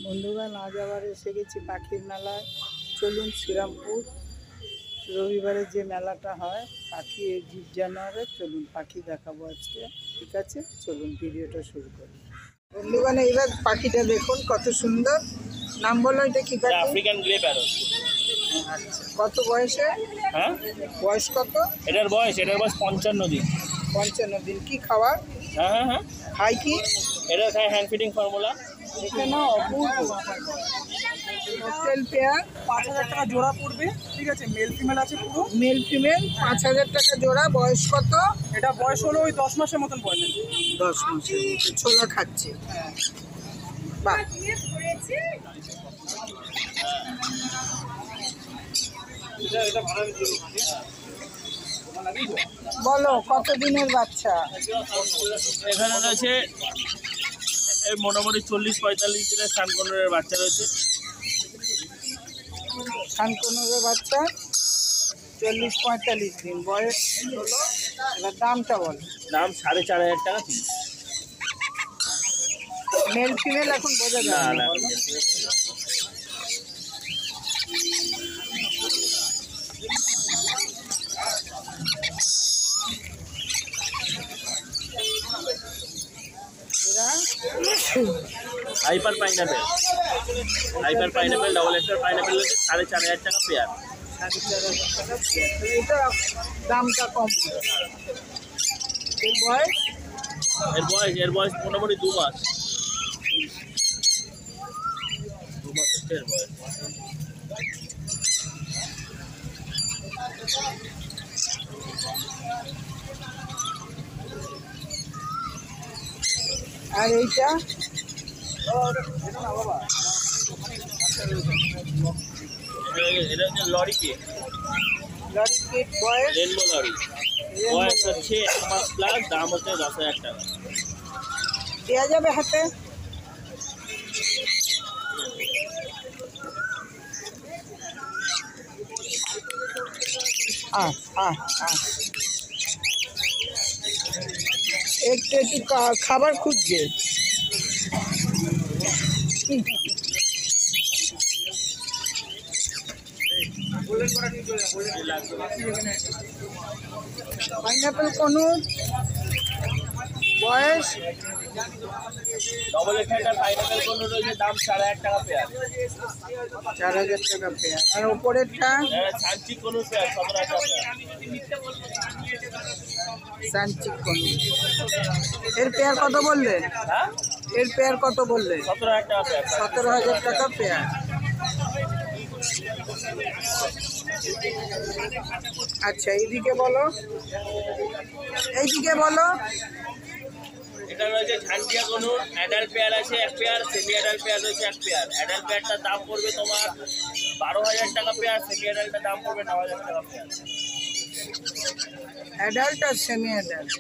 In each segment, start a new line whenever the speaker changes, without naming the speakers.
বন্ধুগণ, আজ আবার এসে গেছি পাখির মেলায়। চলুন শ্রীরামপুর রবিবারে যে মেলাটা হয় পাখি জীব জানোয়ারের, চলুন পাখি দেখাবো আজকে। ঠিক আছে, চলুন ভিডিওটা শুরু করি। বন্ধুগণ, এইবার পাখিটা দেখুন কত সুন্দর। নাম বলো, এটা কি পাখি?
African grey parrot.
আচ্ছা, কত বয়সে?
হ্যাঁ,
বয়স কত?
এটার বয়স 55 দিন।
55 দিন। কি খাবার?
হ্যাঁ হ্যাঁ হ্যাঁ,
খাই কি?
এটা খায় হ্যান্ড ফিডিং ফর্মুলা।
এখানে অপূর্ব হোটেল পেয়ার
5,000 টাকা জোড়া পড়বে। ঠিক আছে, মেল ফিমেল আছে পুরো।
মেল ফিমেল 5,000 টাকা জোড়া। বয়স কত?
এটা বয়স হলো ওই 10 মাসের মতন বয়স আছে।
10 মাসের মতো। ছোলা খাচ্ছে। বাহ, বলো কত দিনের বাচ্চা?
এখানে রয়েছে মোটামুটি 40-45 দিনের সানকনের বাচ্চা রয়েছে।
সানকনুরের বাচ্চা 40-45 দিন বয়স হলো। এবার দামটা বলো।
দাম 4,500 টাকা পিস।
মেল ফিমেল এখন বোঝা
না
যায়
না,
না, বলো। এরা
hyper pineapple, double XL pineapple রয়েছে 4,500 টাকা পেয়ার।
4,500 টাকা পেয়ার। তাহলে এটা দামটা কম হবে।
এর বয়স মোটামুটি 2 মাস। 2 মাসের এর বয়স।
আর এইটা
এটা হচ্ছে লরি কেক,
লরি কেক। বয়স?
Rainbow lory. বয়স হচ্ছে 1 মাস প্লাস। দাম হচ্ছে 10,000 টাকা।
দেওয়া যাবে হাতে? একটু একটু খাবার খুঁজছে। Pineapple conure. বয়স?
ডবল এক্সেল পাইনাপেল কোন রয়েছে, দাম 4,500 টাকা পেয়ার।
4,000 টাকা পেয়ার। আর ওপরেরটা?
সানচি কোন পেয়ার 17,000 টাকা।
সানচিক কনুর। এর পেয়ার কত বললে?
হ্যাঁ,
এর পেয়ার কত বললে?
17,000 টাকা পেয়ার।
17,000 টাকা পেয়ার। আচ্ছা, এইদিকে বলো, এইদিকে বলো।
এটা রয়েছে ঝান্ডিয়া কোনুর। অ্যাডাল্ট পেয়ার আছে 1 পেয়ার, সেমি অ্যাডাল্ট পেয়ার রয়েছে 1 পেয়ার। অ্যাডাল্ট পেয়ারটার দাম পড়বে তোমার 12,000 টাকা পেয়ার। সেমি অ্যাডাল্টটার দাম পড়বে 9,000 টাকা পেয়ার।
অ্যাডাল্ট আর সেমি অ্যাডাল্ট।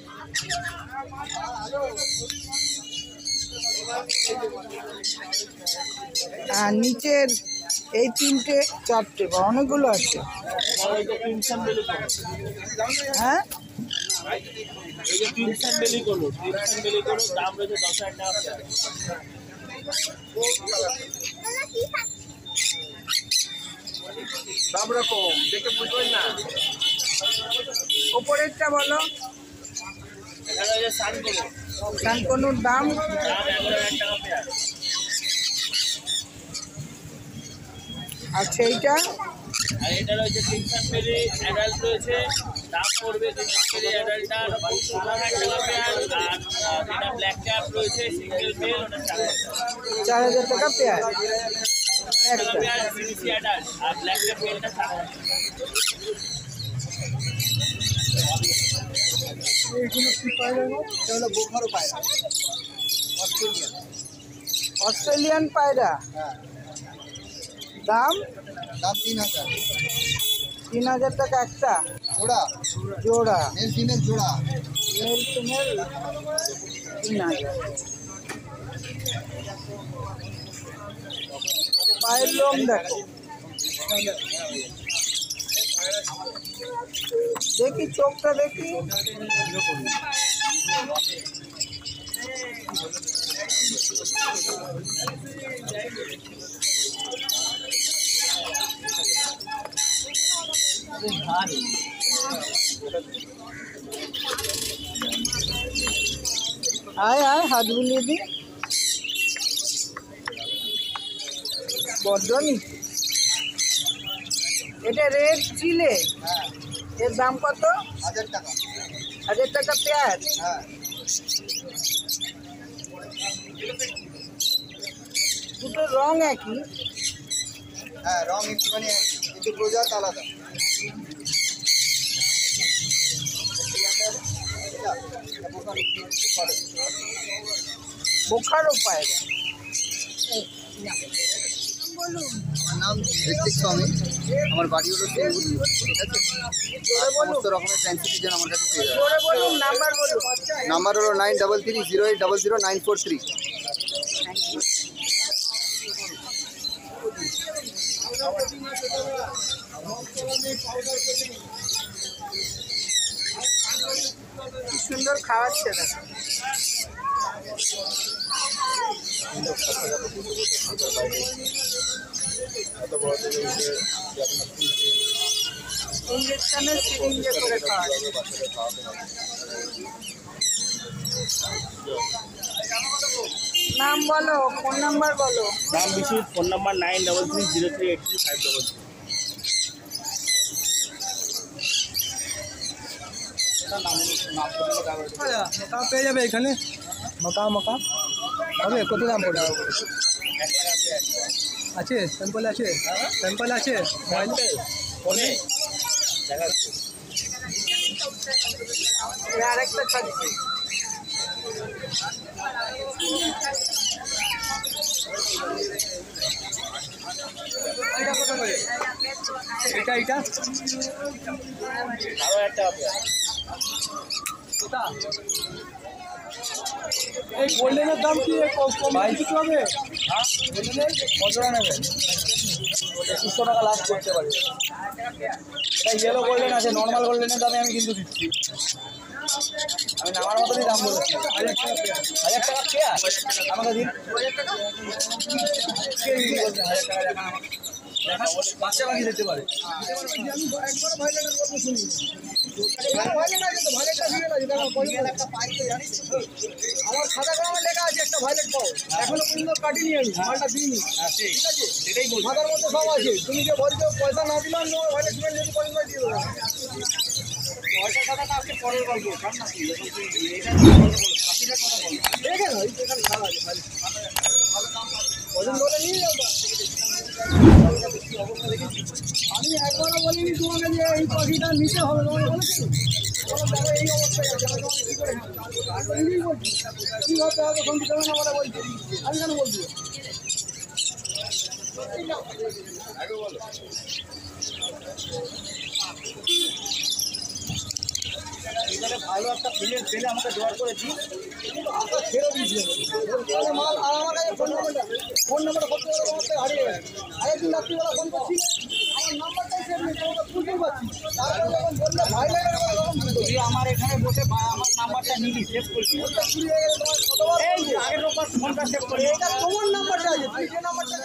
আর নিচের এই 3টে 4টে বা অনেকগুলো আছে।
আর এই যে ক্রিমসন বেলি কোনুর,
হ্যাঁ,
এই যে ক্রিমসন বেলি কোনুর, দাম রয়েছে 10,000 টাকা পেয়ার।
সব রকম দেখে বুঝবেন না।
ওপরেরটা বলো।
এখানে রয়েছে সানকনুর।
সানকনুর দাম?
দাম 11,000 টাকা পেয়ার।
আচ্ছা, এইটা?
আর এটা রয়েছে ক্রিমসন বেলি অ্যাডাল্ট রয়েছে, দাম পড়বে ক্রিমসন বেলি অ্যাডাল্টটার 16,000 টাকা পেয়ার। আর যেটা ব্ল্যাক ক্যাপ রয়েছে সিঙ্গেল মেল, ওটা
4,000 টাকা পেয়ার।
4,000 টাকা পেয়ার। সিবিসি অ্যাডাল্ট আর ব্ল্যাক ক্যাপ মেলটা 4,000 টাকা।
এইগুলো কি পায়রা? এটা হলো বোখারো পায়রা, অস্ট্রেলিয়ান পায়রা। দাম?
3,000
3,000 টাকা একটা
জোড়া।
জোড়া।
মেল ফিমেল জোড়া।
Male female 3,000। পায়ের লোম দেখো, দেখি চোখটা দেখি। আয় আয় হাত বুলিয়ে দি বর্ধনি এটা রেড চিলে এর দাম কত?
1000 টাকা।
1000 টাকা পেঁয়াজ।
হ্যাঁ
দুটো রং একই।
হ্যাঁ রং একটুখানি কিন্তু প্রজাত আলাদা।
বোখারো পায়রা।
আমার নাম ঋত্বিক স্বামী, আমার বাড়ি হলো সিঙ্গুর, ঠিক আছে? সমস্ত রকমের ফ্যান্সি ডিজাইন আমার কাছে পেয়ে যাবে।
জোরে বলুন, নাম্বার বলুন।
নাম্বার হলো 9330800943।
কি সুন্দর খাওয়াচ্ছে না। ইঞ্জেকশনে সিরিঞ্জে করে খাওয়াচ্ছে। নাম বলো, ফোন নাম্বার বলো।
দাম বেশি, ফোন নাম্বার 9330383533।
মকা পেয়ে যাবে এখানে, মকা হবে। কত দাম পড়বে? আছে স্যাম্পল আছে, স্যাম্পল আছে
ফোনে দেখাচ্ছে।
আরেকটা থাকছে।
এটা কত করে? এটা
আরো একটা হবে।
এই গোল্ডেনের দাম কি কম কিছু হবে? হ্যাঁ গোল্ডেনের কতটা নেবেন? 2500 টাকা লাস্ট করতে পারি। তাই ইয়েলো গোল্ডেন আছে, নর্মাল গোল্ডেনের দামে আমি কিন্তু দিচ্ছি। আমি নামার মতনই দাম বলেছি। 1000 টাকা পেয়ার। 1000 টাকা পেয়ার আমাকে দিন। 1000 টাকা কে দিন বলছে? 1000 টাকা দেখা আমাকে। বাচ্চা বাকি দিতে পারে। আমি একবার ভাইলেটের কথা শুনি। ভাইলেট আছে তো, ভাইলেটটা দিয়ে লাগে। দেখো পয়সা একটা পাই তো জানিস। আমার সাদা কালার লেখা আছে একটা ভাইলেট পাও। এখনো পর্যন্ত কাটিনি আমি, মালটা দিইনি। ঠিক আছে, সেটাই বলছি। মাথার মধ্যে সব আছে। তুমি যে বলছো পয়সা না দিলাম তোমার ভাইলেট সিমেন্ট যদি পয়সা দিয়ে দেবো। পয়সা টাকাটা আজকে পরের গল্প, কার না কি? এটা পাখিটার কথা বলো। দেখে না, এই তো এখানে খাওয়া আছে ভাইলেট। ওজন বলে নিয়ে যাও। আমি একবারও বলিনি তোমাকে যে এই পাখিটা নিতে হবে, তোমাকে বলেছি? দেখো এই অবস্থায় আছে, আমি তোমাকে কি করে আমি নিজেই বলছি কি হতে হবে, কোন দিতে হবে না বলে বলছি। আমি কেন বলছি? এখানে ভালো একটা ফিলের ফেলে আমাকে জোগাড় করে দিই, আশা ছেড়ে দিয়েছি। তাহলে মাল আর আমার কাছে ফোন নাম্বারটা কত অবস্থায় হারিয়ে গেছে। আরেকদিন রাত্রিবেলা ফোন করছি, আমার নাম্বারটাই সেভ নেই, তোমাকে বুঝতেই পারছি। তারপরে যখন বললে ভাই লাগে তুই আমার এখানে বসে আমার নাম্বারটা নিবি, সেভ করবি। চুরি হয়ে গেলে তোমার কতবার এই আগের রোববার ফোনটা সেভ করবি। এটা তোমার নাম্বারটা আছে, তুই যে নাম্বারটা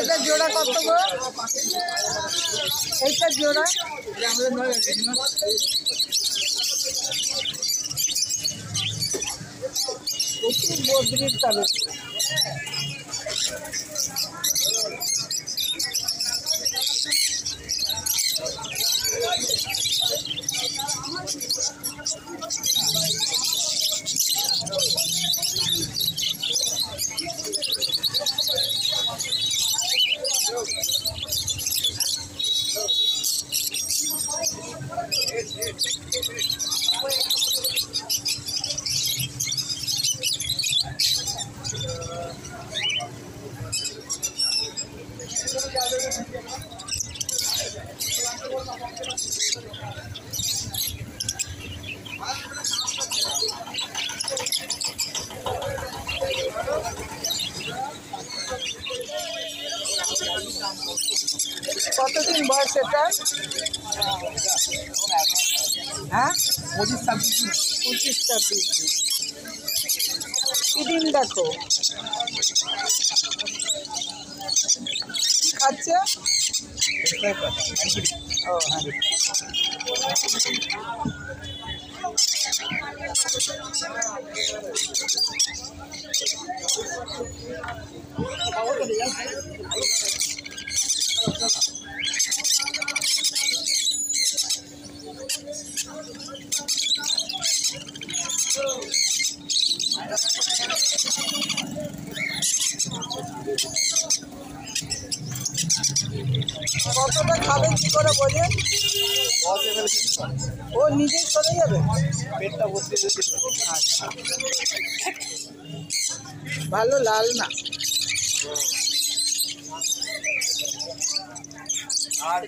এটা জোড়া কত গো? এইটা জোড়া
আমাদের নয়
প্রচুর বদ্রির তবে। কতদিন বয়স এটা?
হ্যাঁ 25-26
25-26 দিন। কি ডিম দেখো কি খাচ্ছে? ও হ্যাঁ, কতটা খাবে কি করে বোঝেন? ও নিজেই চলে যাবে,
পেটটা ভর্তি যদি
আচ্ছা ভালো লাল না।
আর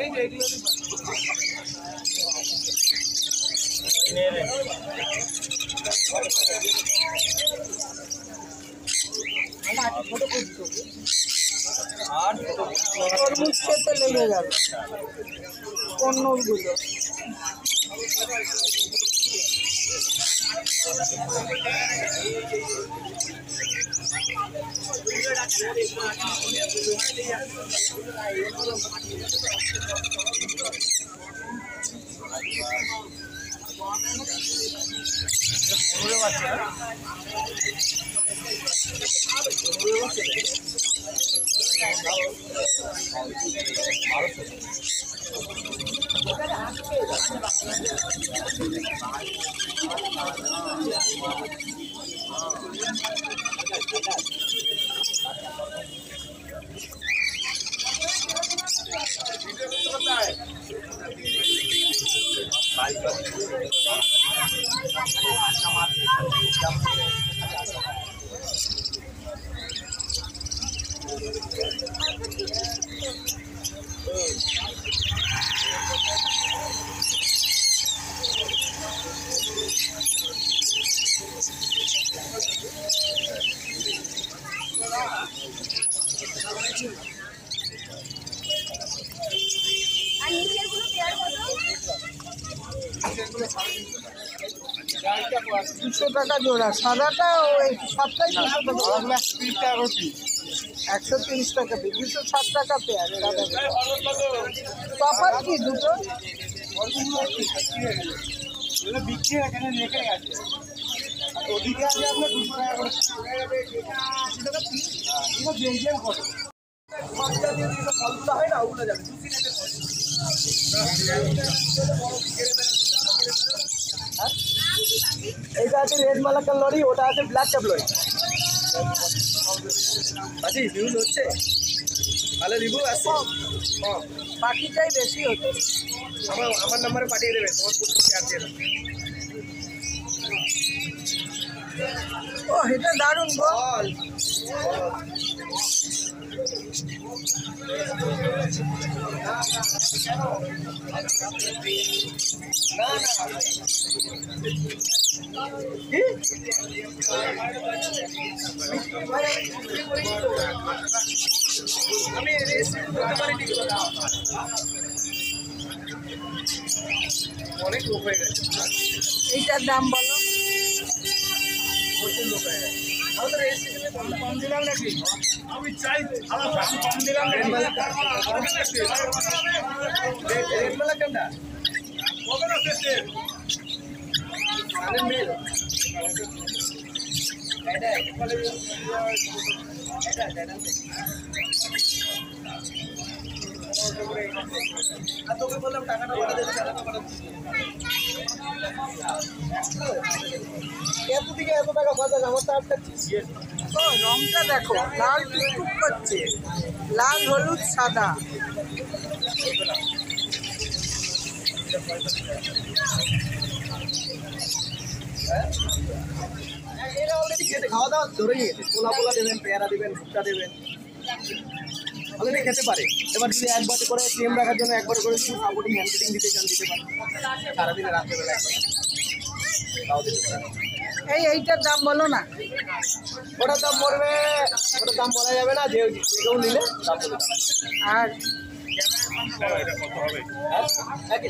এই যে এগুলো আর
তরমুজ খেতে লেগে যাবে কন্নড়গুলো। দুশো টাকা জোড়া, সাদাটা ওই সবটাই 200 টাকা, 130 টাকা পিস, 260 টাকা পেয়ার। তফাৎ কি দুটো?
বিক্রি এখানে রেখে গেছে, আর ওদিকে আছে আপনার 200 টাকা করে। বেঞ্জের কত খরচা দিয়ে দিলে ফলগুলো হয় না, ওগুলো যাবে এইটা আছে রেড মালাকার লরি, ওটা আছে ব্ল্যাক ক্যাপ লরি। আচ্ছা রিভিউ হচ্ছে, ভালো রিভিউ আছে।
বাকিটাই বেশি হচ্ছে।
আমার নাম্বারে পাঠিয়ে দেবে, তোমার শেয়ার দিয়ে দেবে।
ও এটা দারুণ গো।
আমি অনেক লোক হয়ে গেছে,
এইটার দাম বলো।
প্রচুর লোক হয়ে গেছে। আমাদের এই সিজনে কম দিলাম নাকি? আমি চাই কম দিলাম নাকি? রেড মেলা কেনটা কত না শেষে মেল তোকে বললাম টাকাটা এত দিকে এত টাকা বাজার, আমার তো একটা
ও রংটা দেখো, লাল টুকটুক করছে, লাল হলুদ সাদা।
এরা অলরেডি খেতে খাওয়া দাওয়া ধরে নিয়েছে, পোলা পোলা দেবেন, পেয়ারা দেবেন, ভুট্টা দেবেন, অলরেডি খেতে পারে। এবার যদি একবার করে টিএম রাখার জন্য একবার করে শুধু সাপোর্টিং হ্যান্ড ফিটিং দিতে চান দিতে পারেন, সারাদিনে রাত্রেবেলা একবার তাও দিতে পারেন।
এইটার দাম বলো না।
ওটার দাম পড়বে, ওটার দাম বলা যাবে না, যে কেউ নিলে দাম বলে দেবে।
আর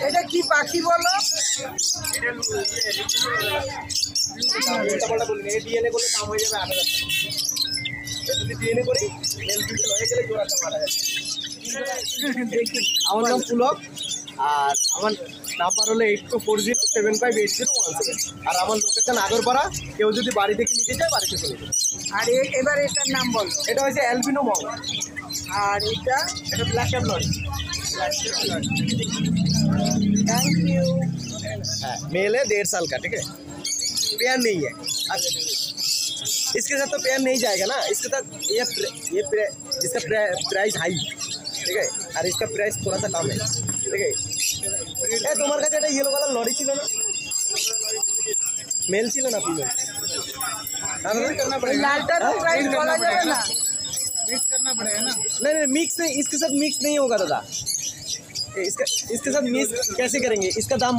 এটা কি পাখি বলো?
উল্টাপাল্টা বলি না, ডিএনএ করলে দাম হয়ে যাবে 8,000 টাকা। যদি ডিএনএ করি মেল ফিমেল হয়ে গেলে জোড়া দাম 8,000
দেখি
আমার নাম পুলক, আর আমার নাম্বার হলো 8240758017। আর আমার লোকেশন আগরপাড়া, কেউ যদি বাড়ি থেকে নিতে চায় বাড়িতে চলে যাবে।
আর এবার এটার নাম বলো।
এটা হচ্ছে অ্যালবিনো মগ,
আর এটা
এটা black cap lory.
Thank you.
हाँ, मेल है 1.5 साल का, ठीक है, पेयर नहीं है। इसके साथ तो पेयर नहीं जाएगा ना, इसके साथ इसका प्राइस हाई, ठीक है, और इसका प्राइस थोड़ा सा कम है, ठीक है। ए तुम्हारे কাছে একটা ইয়েলো কালার লরি ছিল না, মেল ছিল না ফিমেল?
लालटा का प्राइस बोला जाए ना।
मिक्स करना पड़ेगा ना। नहीं नहीं मिक्स नहीं, इसके साथ मिक्स नहीं होगा दादा। इसके साथ मिक्स कैसे करेंगे? इसका दाम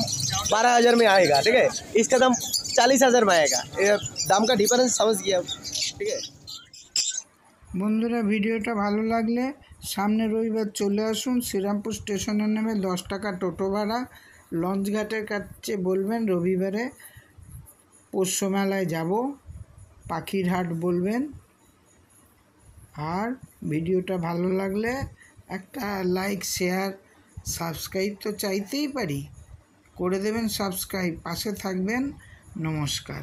12,000 में आएगा, ठीक है, इसका दाम 40,000 में आएगा। ये दाम का डिफरेंस समझ गया, ठीक है।
বন্ধুরা ভিডিওটা ভালো লাগলে সামনে রবিবার চলে আসুন, শ্রীরামপুর স্টেশনে নেমে 10 টাকা টোটো ভাড়া, লঞ্চঘাটের কাছে বলবেন রবিবারে পোষ্য মেলায় যাব, পাখির হাট বলবেন। আর ভিডিওটা ভালো লাগলে একটা লাইক, শেয়ার, সাবস্ক্রাইব তো চাইতেই পারি, করে দেবেন সাবস্ক্রাইব, পাশে থাকবেন। নমস্কার।